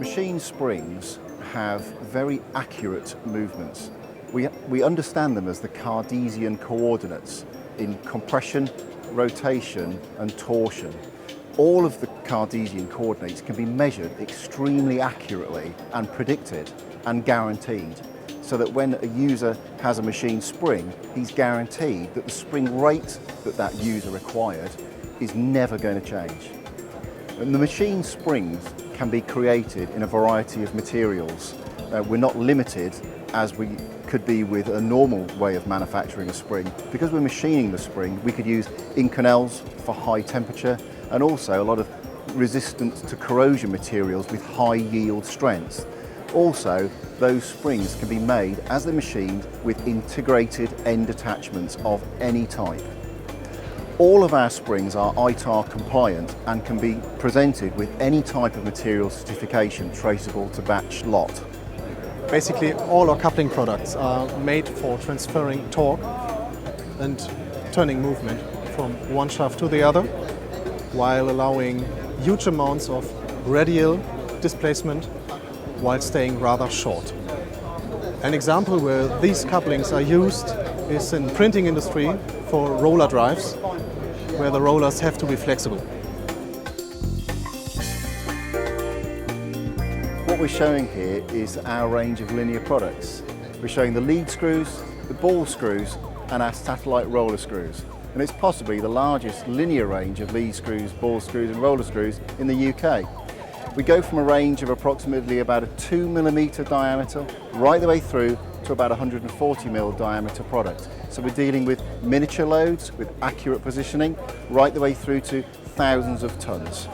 Machine springs have very accurate movements. We understand them as the Cartesian coordinates in compression, rotation and torsion. All of the Cartesian coordinates can be measured extremely accurately and predicted and guaranteed, so that when a user has a machine spring, he's guaranteed that the spring rate that that user required is never going to change. And the machine springs can be created in a variety of materials. We're not limited as we could be with a normal way of manufacturing a spring. Because we're machining the spring, we could use Inconels for high temperature and also a lot of resistant to corrosion materials with high yield strengths. Also, those springs can be made as they're machined with integrated end attachments of any type. All of our springs are ITAR compliant and can be presented with any type of material certification traceable to batch lot. Basically, all our coupling products are made for transferring torque and turning movement from one shaft to the other, while allowing huge amounts of radial displacement while staying rather short. An example where these couplings are used is in printing industry for roller drives, where the rollers have to be flexible. What we're showing here is our range of linear products. We're showing the lead screws, the ball screws and our satellite roller screws. And it's possibly the largest linear range of lead screws, ball screws and roller screws in the UK. We go from a range of approximately about a 2mm diameter right the way through to about 140mm diameter product. So we're dealing with miniature loads with accurate positioning right the way through to thousands of tons.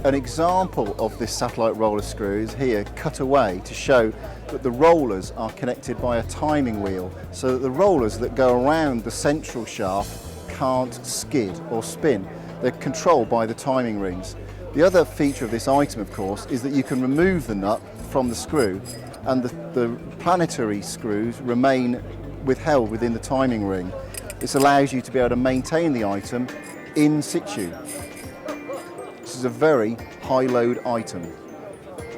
An example of this satellite roller screw is here cut away to show that the rollers are connected by a timing wheel, so that the rollers that go around the central shaft can't skid or spin. They're controlled by the timing rings. The other feature of this item, of course, is that you can remove the nut from the screw and the planetary screws remain withheld within the timing ring. This allows you to be able to maintain the item in situ. This is a very high load item.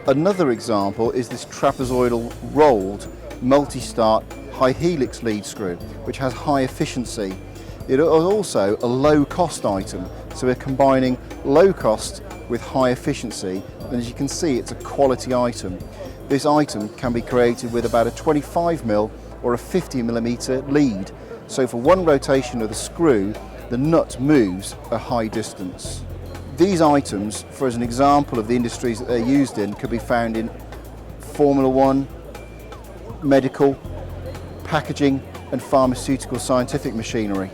Another example is this trapezoidal rolled multi-start high helix lead screw, which has high efficiency. It is also a low cost item, so we're combining low cost with high efficiency, and as you can see, it's a quality item. This item can be created with about a 25mm or a 50mm lead, so for one rotation of the screw, the nut moves a high distance. These items, for as an example of the industries that they're used in, could be found in Formula One, medical, packaging and pharmaceutical scientific machinery.